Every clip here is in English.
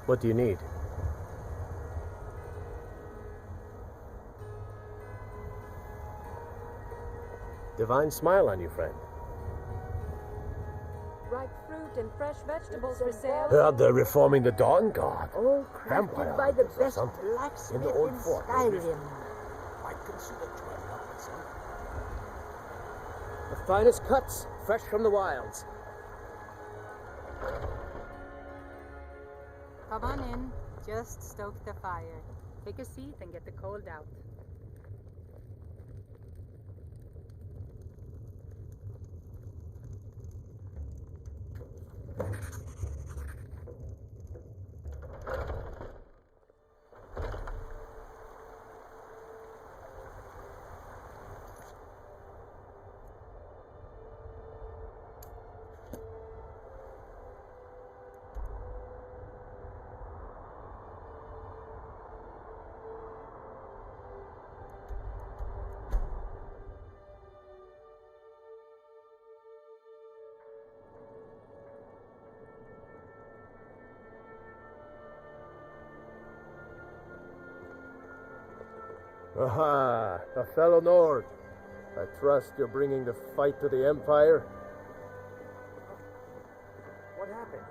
What do you need? Divine smile on you, friend. Ripe fruit and fresh vegetables for sale. Heard they're reforming the Dawn Guard. All Vampire crafted by the hunters or best something. blacksmith In the old in fort. Skyrim. Might consider joining up myself. The finest cuts, fresh from the wilds. Come on in. Just stoke the fire. Take a seat and get the cold out. Aha, a fellow Nord. I trust you're bringing the fight to the Empire. What happened?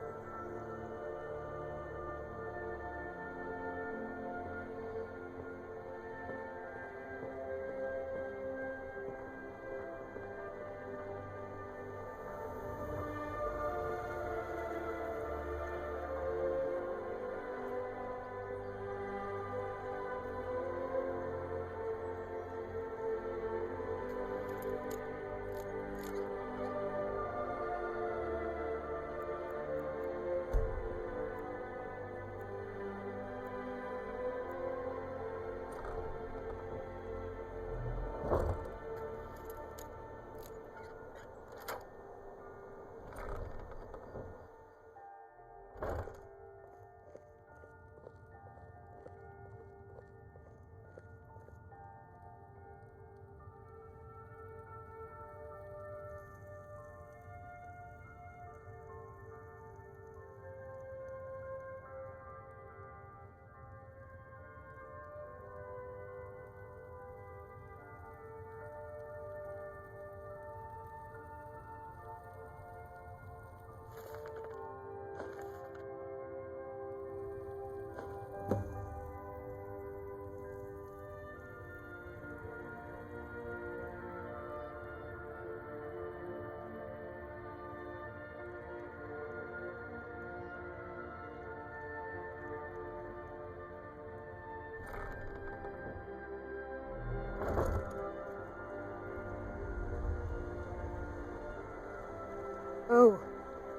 Oh,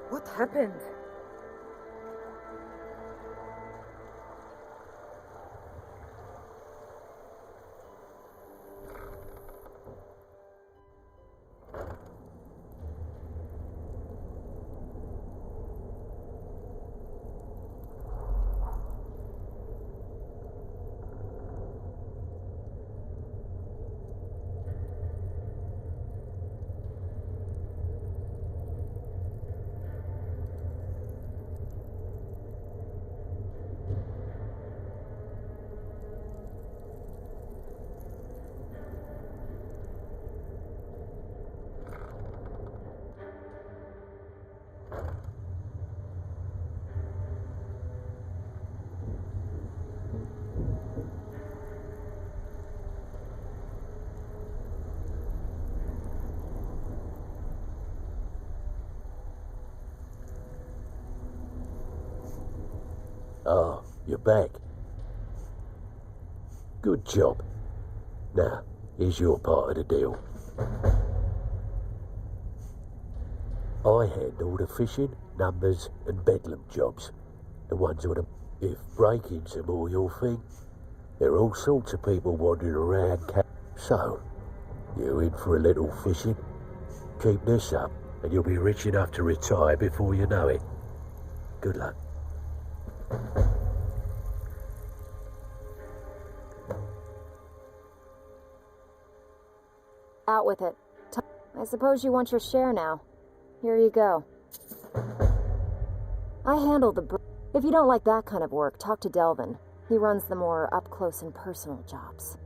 what happened? Oh, you're back. Good job. Now, here's your part of the deal. I handle the fishing, numbers, and bedlam jobs. The ones with them. If break-ins are more your thing, there are all sorts of people wandering around. So, you in for a little fishing? Keep this up, and you'll be rich enough to retire before you know it. Good luck. Out with it. I suppose you want your share now. Here you go. I handle the If you don't like that kind of work, talk to Delvin. He runs the more up-close and personal jobs.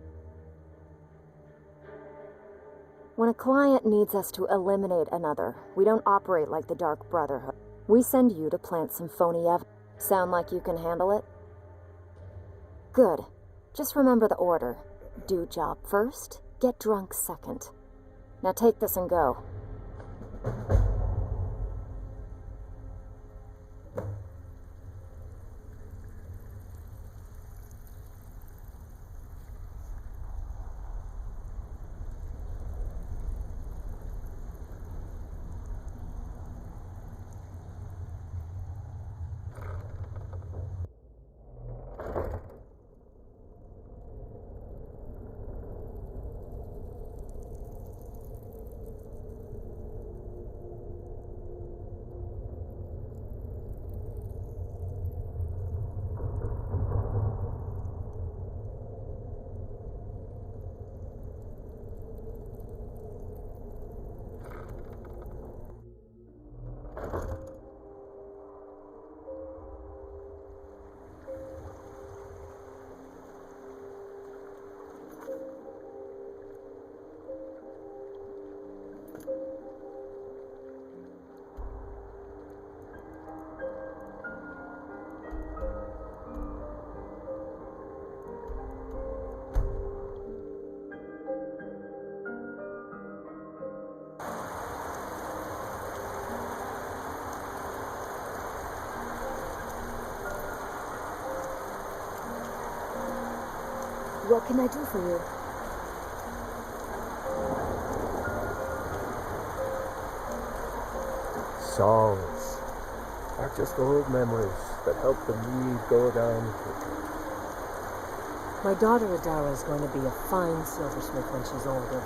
When a client needs us to eliminate another, we don't operate like the Dark Brotherhood. We send you to plant some phony evidence. Sound like you can handle it? Good. Just remember the order. Do job first, get drunk second. Now take this and go. What can I do for you? Songs are just old memories that help the need go down quickly. My daughter Adara is going to be a fine silversmith when she's older.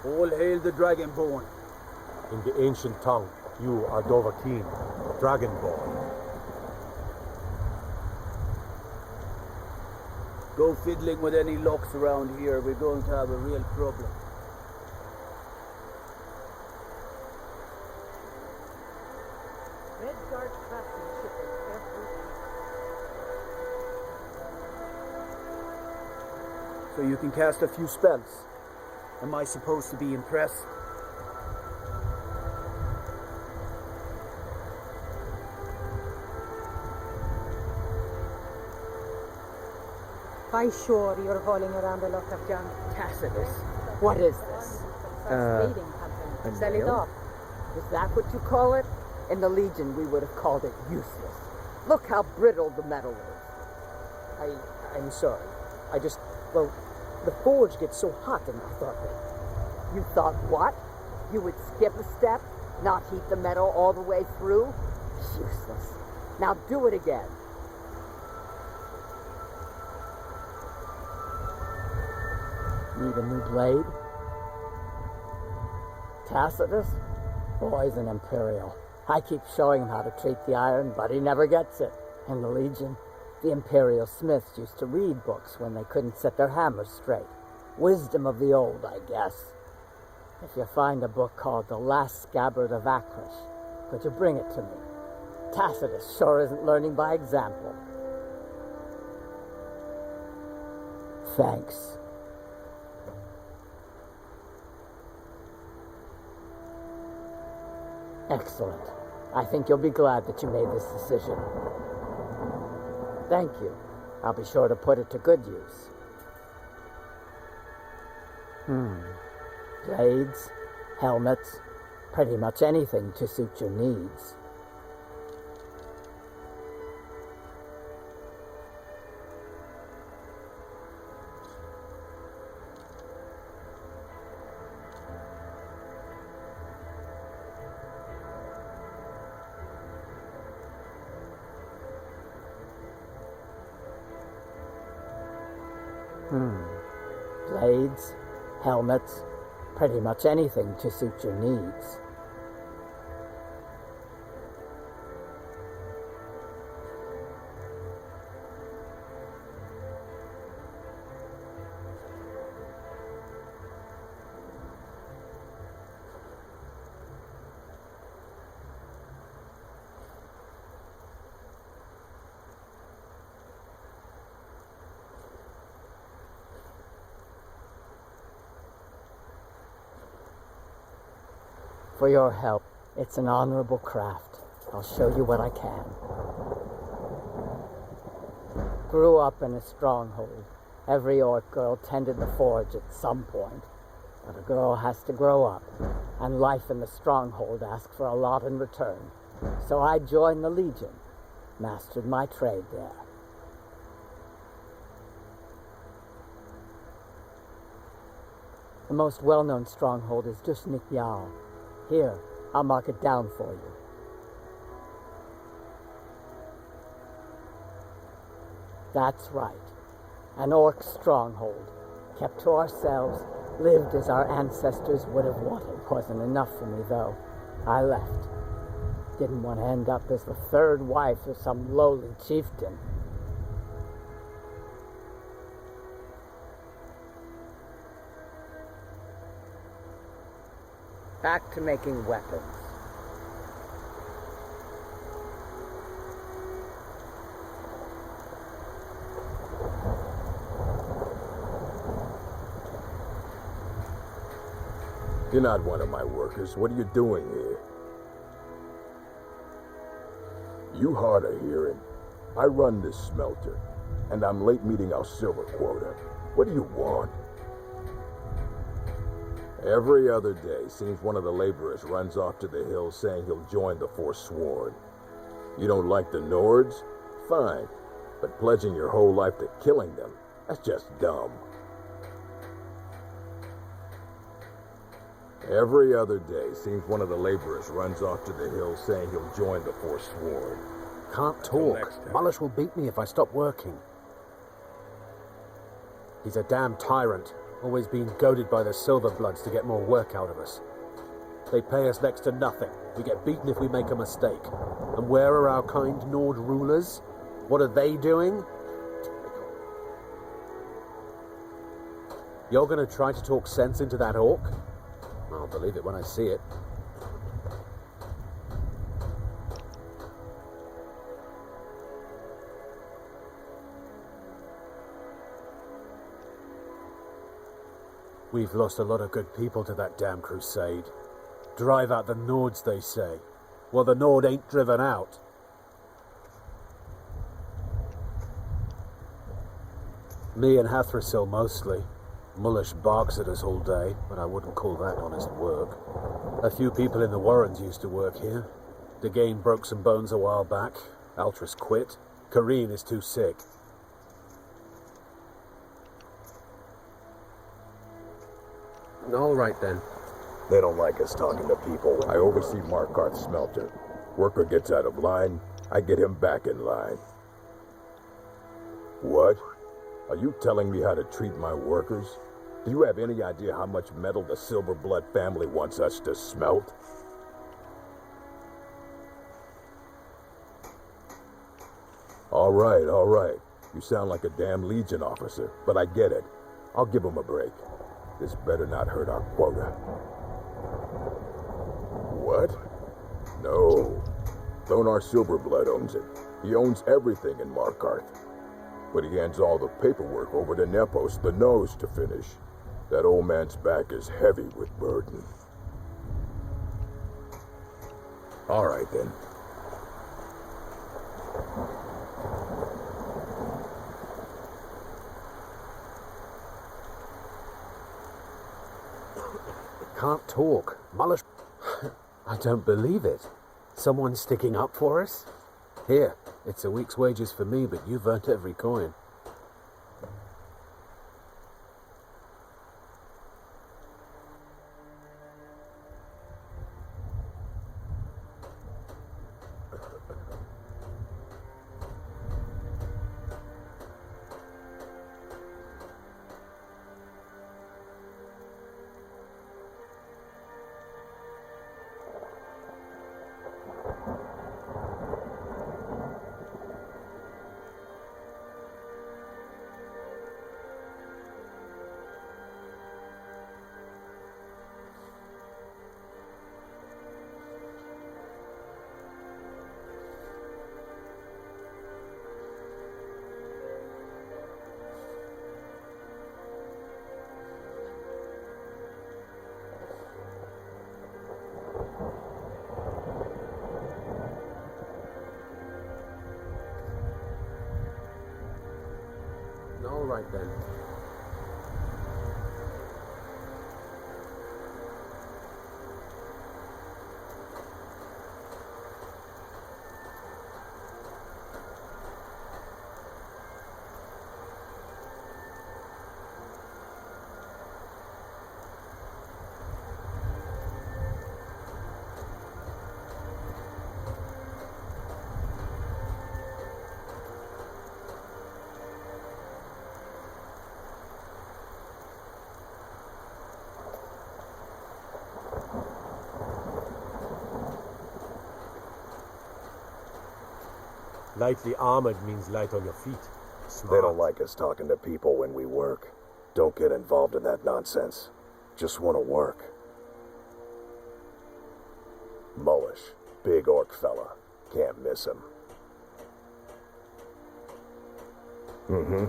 All hail the Dragonborn. In the ancient tongue, you are Dovahkiin, Dragonborn. Go fiddling with any locks around here, we're going to have a real problem. Redguard craftsmanship is everything. So you can cast a few spells. Am I supposed to be impressed? By sure you're hauling around a lot of junk. Tacitus, what is this? Trading company. Sell it off. Is that what you call it? In the Legion, we would have called it useless. Look how brittle the metal is. I'm sorry. Well, the forge gets so hot and I thought that... You thought what? You would skip a step, not heat the metal all the way through? Useless. Now do it again. Need a new blade? Tacitus? Boy's an Imperial. I keep showing him how to treat the iron, but he never gets it. In the Legion, the Imperial smiths used to read books when they couldn't set their hammers straight. Wisdom of the old, I guess. If you find a book called The Last Scabbard of Akrish, could you bring it to me? Tacitus sure isn't learning by example. Thanks. Excellent. I think you'll be glad that you made this decision. Thank you. I'll be sure to put it to good use. Blades, helmets, pretty much anything to suit your needs. Blades, helmets, pretty much anything to suit your needs. For your help. It's an honorable craft. I'll show you what I can. Grew up in a stronghold. Every orc girl tended the forge at some point. But a girl has to grow up, and life in the stronghold asks for a lot in return. So I joined the Legion, mastered my trade there. The most well-known stronghold is Dushnik Yal. Here, I'll mark it down for you. That's right. An orc stronghold. Kept to ourselves, lived as our ancestors would have wanted. Wasn't enough for me, though. I left. Didn't want to end up as the third wife of some lowly chieftain. Back to making weapons. You're not one of my workers. What are you doing here? You hard of hearing. I run this smelter, and I'm late meeting our silver quota. What do you want? Every other day, seems one of the laborers runs off to the hills saying he'll join the Forsworn. You don't like the Nords? Fine. But pledging your whole life to killing them, that's just dumb. Every other day, seems one of the laborers runs off to the hills saying he'll join the Forsworn. Can't talk. Mullish will beat me if I stop working. He's a damn tyrant. Always being goaded by the Silverbloods to get more work out of us. They pay us next to nothing. We get beaten if we make a mistake. And where are our kind Nord rulers? What are they doing? You're gonna try to talk sense into that orc? I'll believe it when I see it. We've lost a lot of good people to that damn crusade. Drive out the Nords, they say. Well, the Nord ain't driven out. Me and Hathrasil mostly. Mullish barks at us all day, but I wouldn't call that honest work. A few people in the Warrens used to work here. Degane broke some bones a while back. Altris quit. Kareen is too sick. All right, then. They don't like us talking to people. I oversee Markarth's smelter. Worker gets out of line, I get him back in line. What? Are you telling me how to treat my workers? Do you have any idea how much metal the Silverblood family wants us to smelt? All right. You sound like a damn Legion officer, but I get it. I'll give him a break. This better not hurt our quota. What? No. Thonar Silverblood owns it. He owns everything in Markarth. But he hands all the paperwork over to Nepos, the Nose, to finish. That old man's back is heavy with burden. All right, then. Can't talk. Mullish. I don't believe it. Someone's sticking up for us? Here, it's a week's wages for me, but you've earned every coin. All right, then. Lightly armored means light on your feet. Smart. They don't like us talking to people when we work. Don't get involved in that nonsense. Just want to work. Mullish, big orc fella. Can't miss him. Mm-hmm.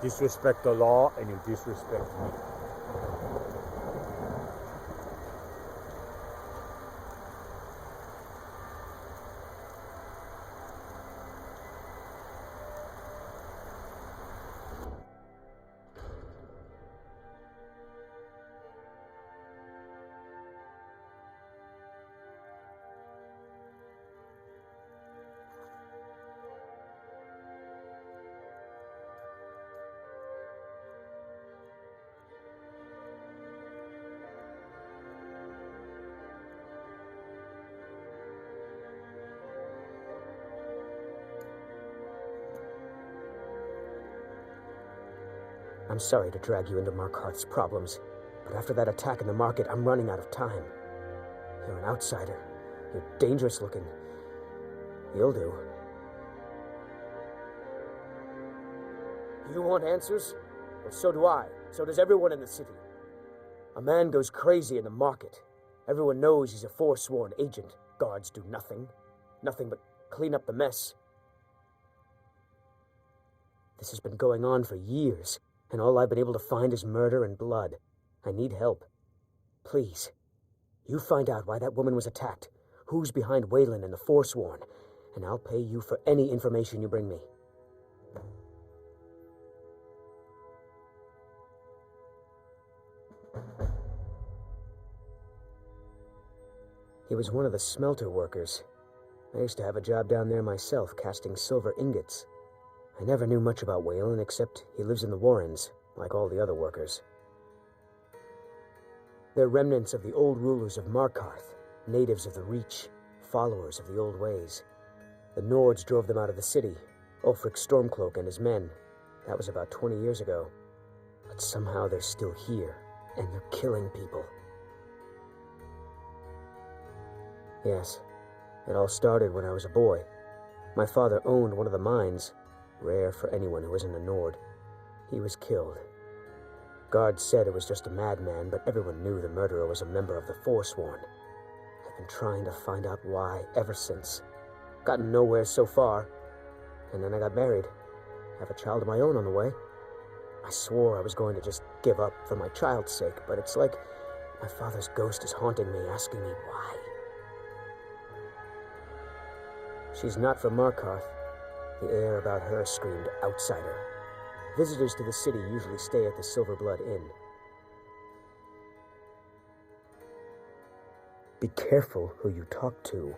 Disrespect the law and you disrespect me. I'm sorry to drag you into Markarth's problems, but after that attack in the market, I'm running out of time. You're an outsider. You're dangerous looking. You'll do. You want answers? Well, so do I. So does everyone in the city. A man goes crazy in the market. Everyone knows he's a forsworn agent. Guards do nothing. Nothing but clean up the mess. This has been going on for years, and all I've been able to find is murder and blood. I need help. Please, you find out why that woman was attacked, who's behind Waylon and the Forsworn, and I'll pay you for any information you bring me. He was one of the smelter workers. I used to have a job down there myself, casting silver ingots. I never knew much about Waylon, except he lives in the Warrens, like all the other workers. They're remnants of the old rulers of Markarth. natives of the Reach, followers of the old ways. The Nords drove them out of the city, Ulfric Stormcloak and his men. That was about 20 years ago. But somehow they're still here, and they're killing people. Yes, it all started when I was a boy. My father owned one of the mines, rare for anyone who isn't a Nord. He was killed. Guards said it was just a madman, but everyone knew the murderer was a member of the Forsworn. I've been trying to find out why ever since. Gotten nowhere so far. And then I got married. Have a child of my own on the way. I swore I was going to just give up for my child's sake, but it's like my father's ghost is haunting me, asking me why. She's not from Markarth. The air about her screamed outsider. Visitors to the city usually stay at the Silverblood Inn. Be careful who you talk to.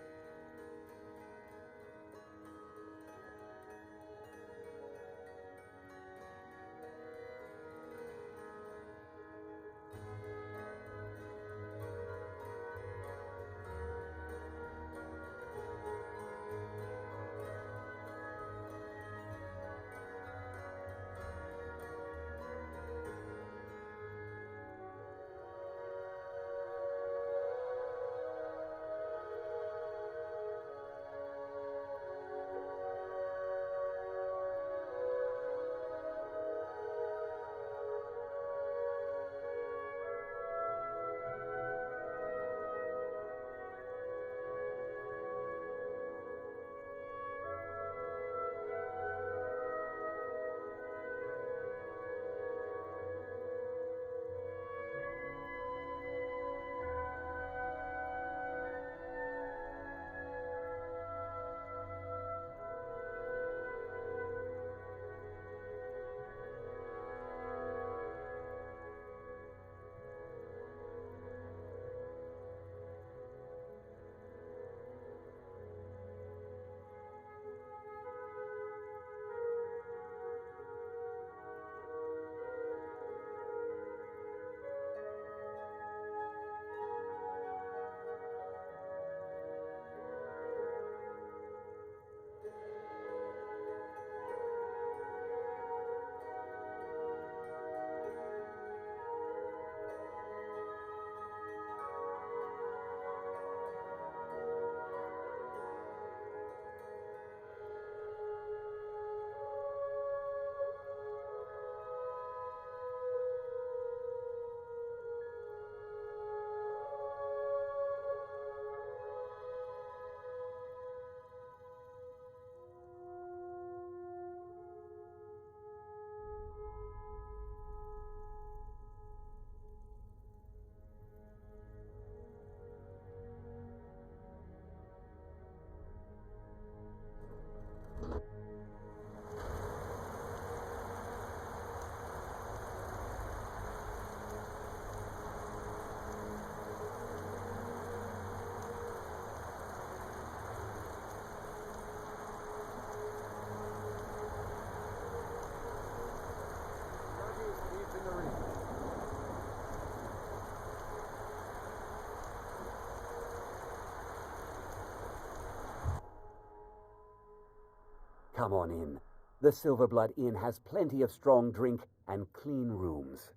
Come on in. The Silverblood Inn has plenty of strong drink and clean rooms.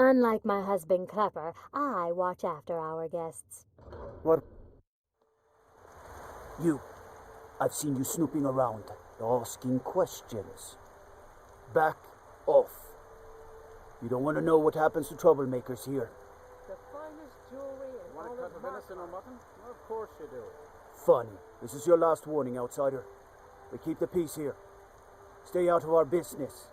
Unlike my husband Clepper, I watch after our guests. What? You. I've seen you snooping around, asking questions. Back off. You don't want to know what happens to troublemakers here. The finest jewelry and Want all a cut of of my... venison or mutton? Of course you do. Funny. This is your last warning, outsider. We keep the peace here. Stay out of our business.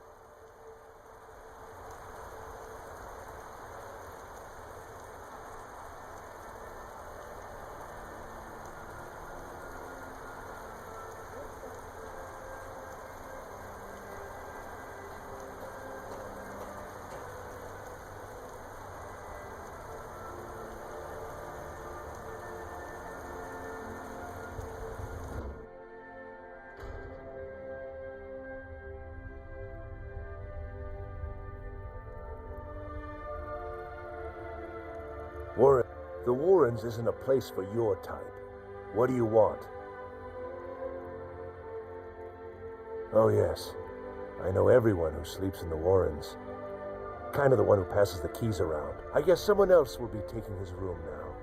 Warren, the Warrens isn't a place for your type. What do you want? Oh yes, I know everyone who sleeps in the Warrens. Kind of the one who passes the keys around. I guess someone else will be taking his room now.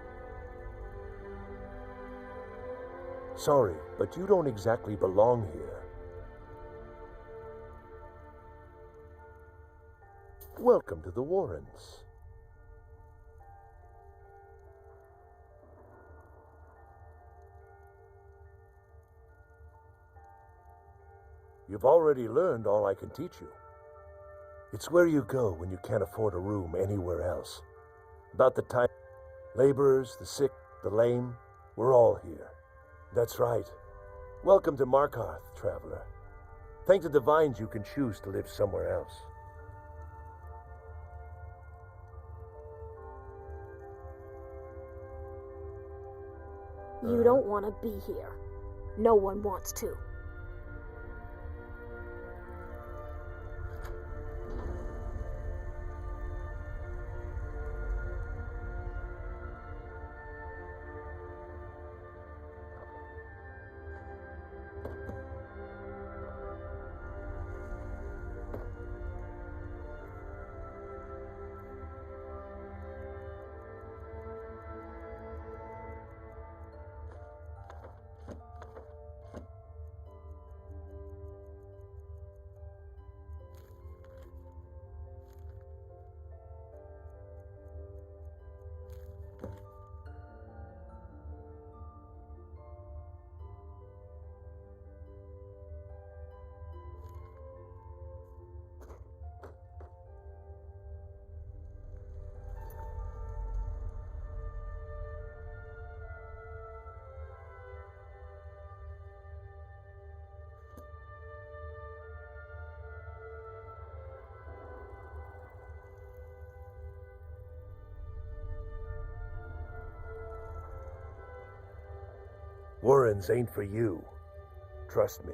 Sorry, but you don't exactly belong here. Welcome to the Warrens. You've already learned all I can teach you. It's where you go when you can't afford a room anywhere else. About the time, laborers, the sick, the lame, we're all here. That's right. Welcome to Markarth, traveler. Thank the divines you can choose to live somewhere else. You don't want to be here. No one wants to. Warrens ain't for you. Trust me.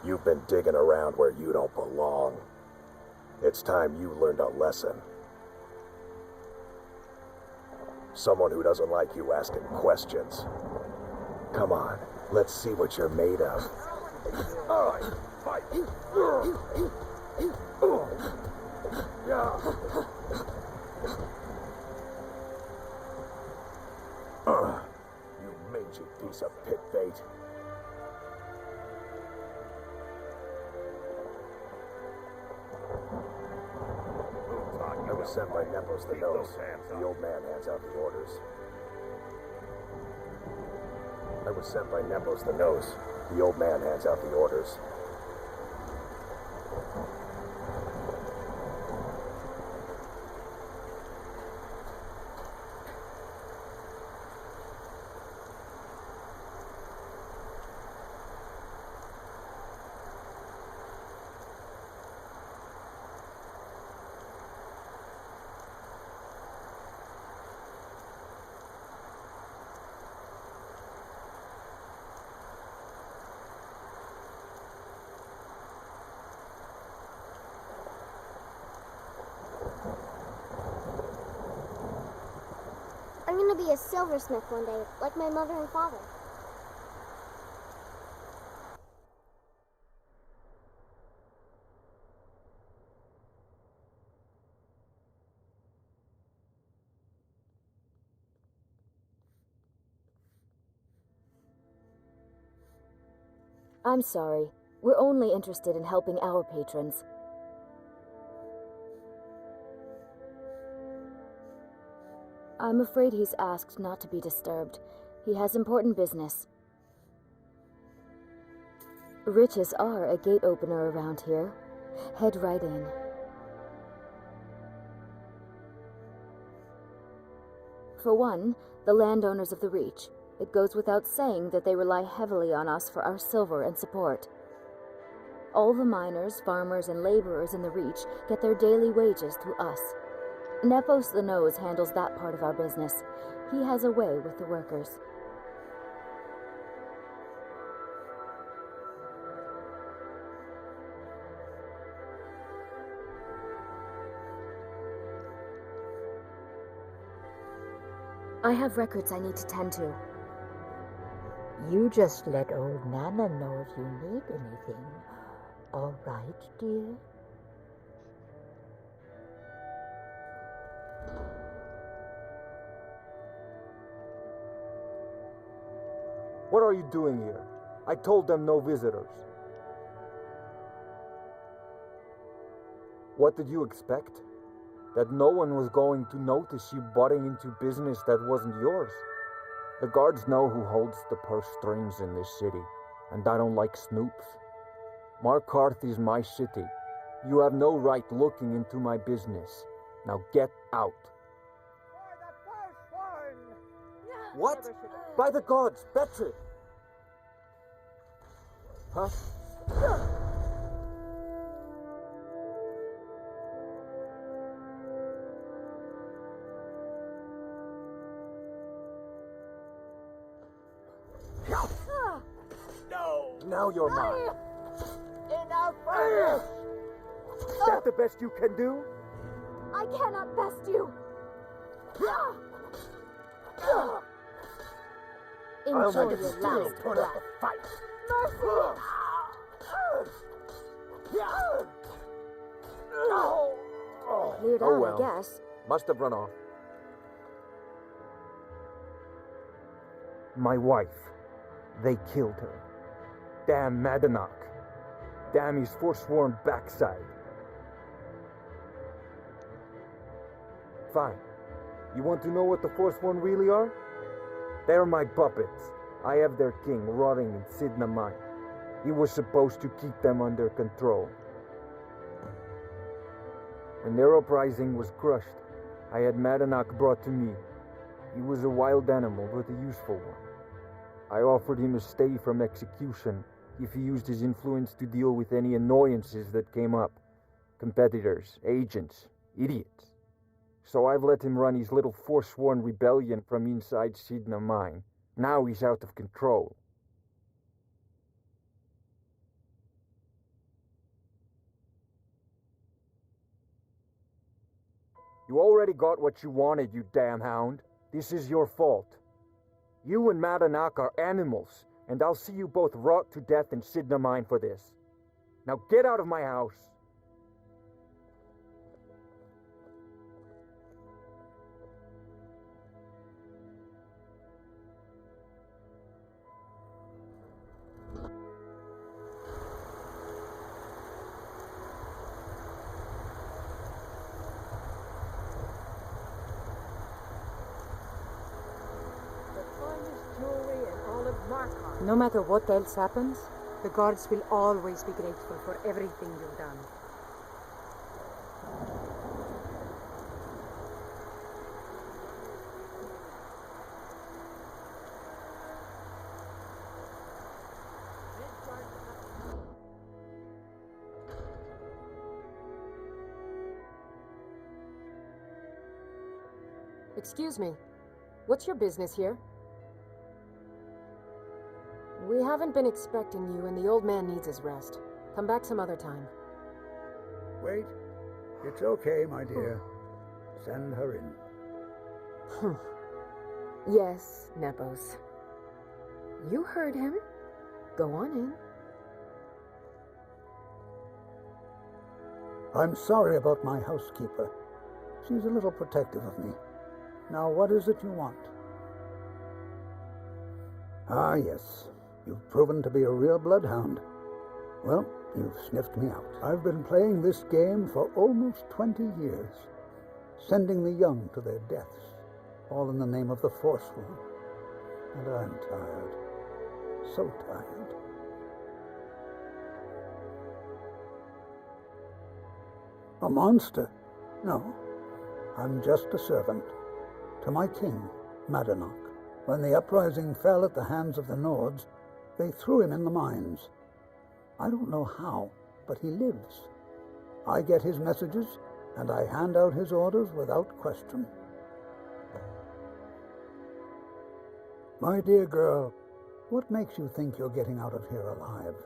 You've been digging around where you don't belong. It's time you learned a lesson. Someone who doesn't like you asking questions. Come on, let's see what you're made of. All right, fight. You mangy piece of pit bait. I was sent by Nepos the Nose. The old man hands out the orders. I was sent by Nepos the Nose. The old man hands out the orders. I'm gonna be a silversmith one day, like my mother and father. I'm sorry. We're only interested in helping our patrons. I'm afraid he's asked not to be disturbed. He has important business. Riches are a gate opener around here. Head right in. For one, the landowners of the Reach. It goes without saying that they rely heavily on us for our silver and support. All the miners, farmers, and laborers in the Reach get their daily wages through us. Nepos the Nose handles that part of our business. He has a way with the workers. I have records I need to tend to. You just let old Nana know if you need anything. All right, dear? What are you doing here? I told them no visitors. What did you expect? That no one was going to notice you butting into business that wasn't yours? The guards know who holds the purse strings in this city, and I don't like snoops. Markarth is my city. You have no right looking into my business. Now get out. What? By the gods, Betrid! Huh? No! Now you're mine. Enough! Is that the best you can do? I cannot best you! Enjoy your last Put up a fight. Mercy! Cleared out, well. I guess. Must have run off. My wife. They killed her. Damn Madanach. Damn his forsworn backside. Fine. You want to know what the Forsworn really are? They're my puppets. I have their king rotting in Sidna Mine. He was supposed to keep them under control. When their uprising was crushed, I had Madanach brought to me. He was a wild animal, but a useful one. I offered him a stay from execution if he used his influence to deal with any annoyances that came up. Competitors, agents, idiots. So I've let him run his little forsworn rebellion from inside Sidna Mine. Now he's out of control. You already got what you wanted, you damn hound. This is your fault. You and Madanach are animals, and I'll see you both rot to death in Sidna Mine for this. Now get out of my house. No matter what else happens, the guards will always be grateful for everything you've done. Excuse me. What's your business here? We haven't been expecting you, and the old man needs his rest. Come back some other time. Wait. It's okay, my dear. Send her in. Yes, Nepos. You heard him. Go on in. I'm sorry about my housekeeper. She's a little protective of me. Now, what is it you want? Ah, yes. You've proven to be a real bloodhound. Well, you've sniffed me out. I've been playing this game for almost 20 years, sending the young to their deaths, all in the name of the Forsworn. And I'm tired. So tired. A monster? No. I'm just a servant. To my king, Madanach. When the uprising fell at the hands of the Nords, they threw him in the mines. I don't know how, but he lives. I get his messages, and I hand out his orders without question. My dear girl, what makes you think you're getting out of here alive?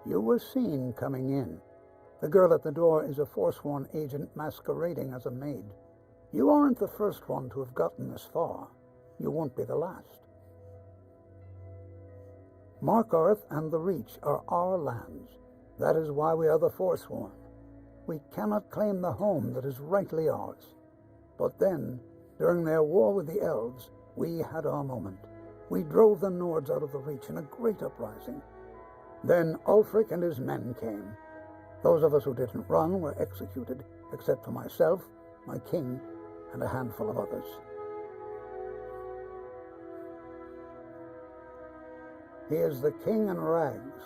You were seen coming in. The girl at the door is a Forsworn agent masquerading as a maid. You aren't the first one to have gotten this far. You won't be the last. Markarth and the Reach are our lands. That is why we are the Forsworn. We cannot claim the home that is rightly ours. But then, during their war with the elves, we had our moment. We drove the Nords out of the Reach in a great uprising. Then Ulfric and his men came. Those of us who didn't run were executed, except for myself, my king, and a handful of others. He is the King in Rags,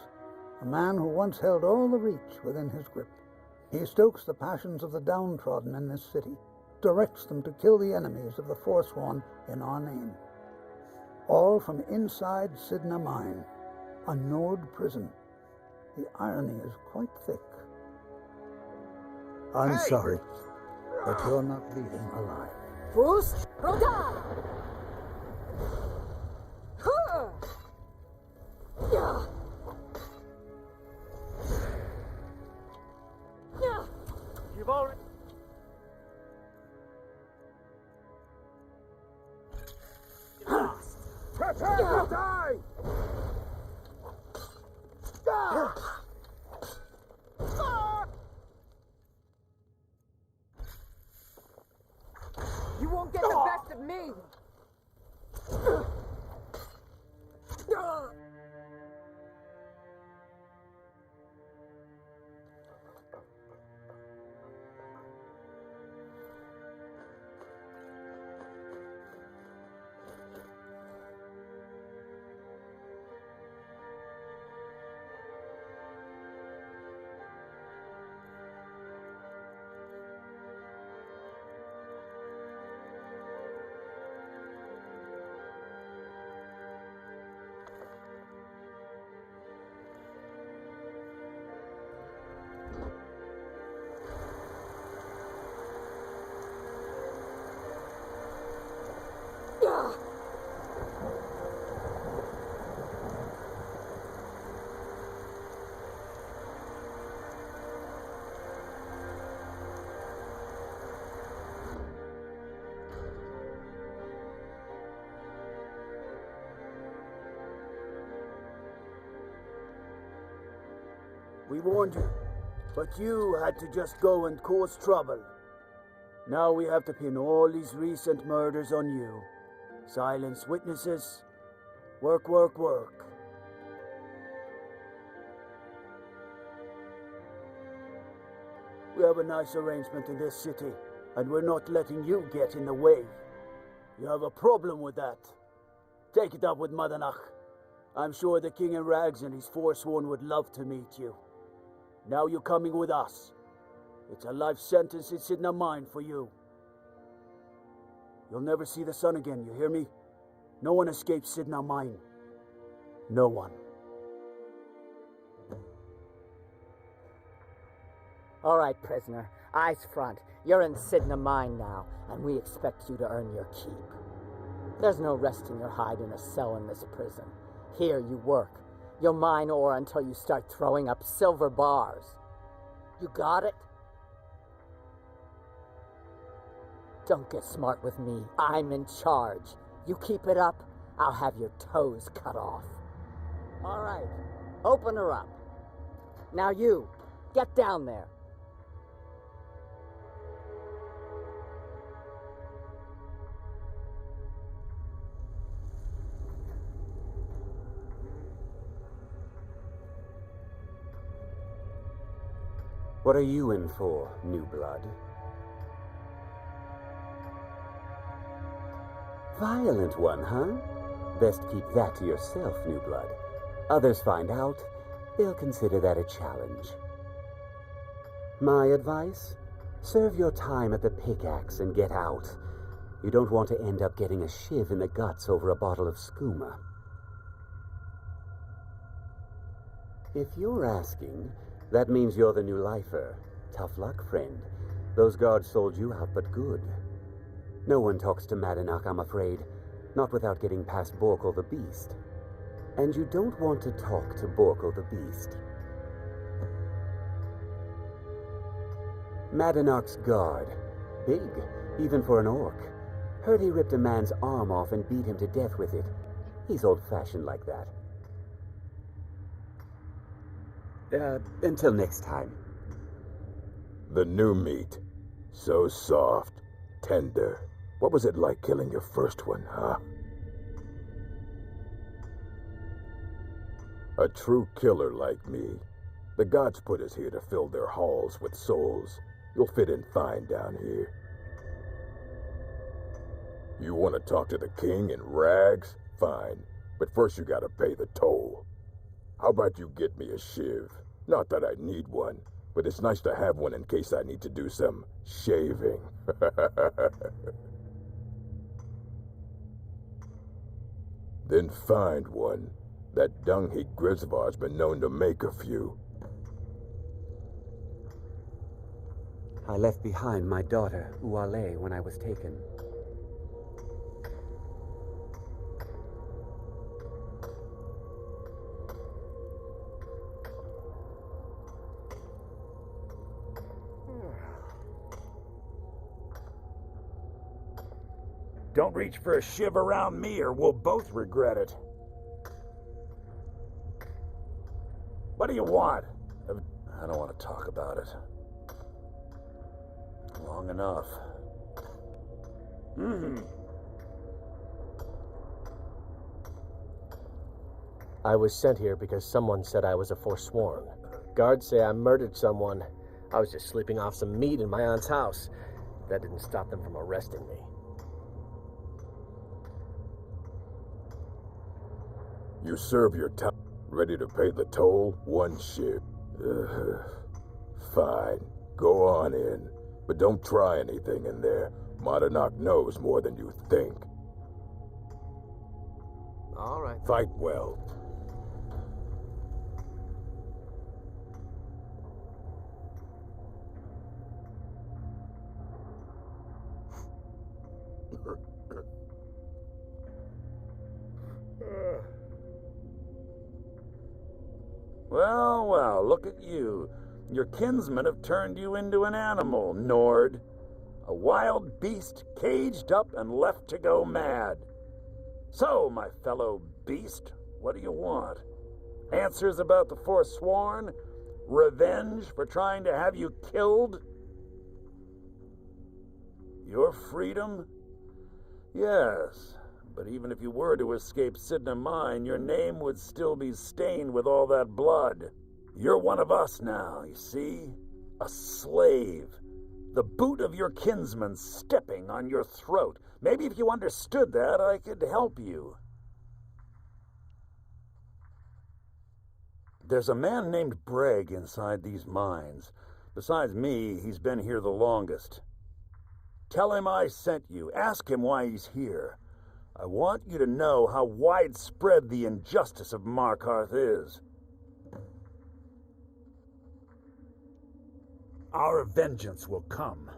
a man who once held all the Reach within his grip. He stokes the passions of the downtrodden in this city, directs them to kill the enemies of the Forsworn in our name. All from inside Sidna Mine, a Nord prison. The irony is quite thick. I'm sorry, but you're not leaving alive. Boost, Rodan! You've already... Prepare to die! You won't get the best of me! We warned you, but you had to just go and cause trouble. Now we have to pin all these recent murders on you. Silence witnesses. Work, work, work. We have a nice arrangement in this city, and we're not letting you get in the way. You have a problem with that. Take it up with Madanach. I'm sure the King in Rags and his Forsworn would love to meet you. Now you're coming with us. It's a life sentence in Sidna Mine for you. You'll never see the sun again, you hear me? No one escapes Sidna Mine. No one. All right, prisoner. Eyes front. You're in Sidna Mine now, and we expect you to earn your keep. There's no resting your hide in a cell in this prison. Here you work. You'll mine ore until you start throwing up silver bars. You got it? Don't get smart with me. I'm in charge. You keep it up, I'll have your toes cut off. All right, open her up. Now you, get down there. What are you in for, new blood? Violent one, huh? Best keep that to yourself, new blood. Others find out, they'll consider that a challenge. My advice? Serve your time at the pickaxe and get out. You don't want to end up getting a shiv in the guts over a bottle of skooma. If you're asking, that means you're the new lifer. Tough luck, friend. Those guards sold you out, but good. No one talks to Madanach, I'm afraid. Not without getting past Borkle the Beast. And you don't want to talk to Borkle the Beast. Madanach's guard. Big, even for an orc. Heard he ripped a man's arm off and beat him to death with it. He's old-fashioned like that. Until next time. The new meat. So soft, tender. What was it like killing your first one, huh? A true killer like me. The gods put us here to fill their halls with souls. You'll fit in fine down here. You want to talk to the king in rags? Fine. But first you gotta pay the toll. How about you get me a shiv? Not that I need one, but it's nice to have one in case I need to do some shaving. Then find one. That dung-heap Grisvar's been known to make a few. I left behind my daughter, Uale, when I was taken. Don't reach for a shiv around me or we'll both regret it. What do you want? I don't want to talk about it. Long enough. I was sent here because someone said I was a Forsworn. Guards say I murdered someone. I was just sleeping off some meat in my aunt's house. That didn't stop them from arresting me. You serve your time. Ready to pay the toll? One shiv. Fine. Go on in. But don't try anything in there. Madanach knows more than you think. All right. Fight well. Well, well, look at you. Your kinsmen have turned you into an animal, Nord. A wild beast caged up and left to go mad. So, my fellow beast, what do you want? Answers about the Forsworn? Revenge for trying to have you killed? Your freedom? Yes. But even if you were to escape Sidna Mine, your name would still be stained with all that blood. You're one of us now, you see? A slave. The boot of your kinsman stepping on your throat. Maybe if you understood that, I could help you. There's a man named Breg inside these mines. Besides me, he's been here the longest. Tell him I sent you. Ask him why he's here. I want you to know how widespread the injustice of Markarth is. Our vengeance will come.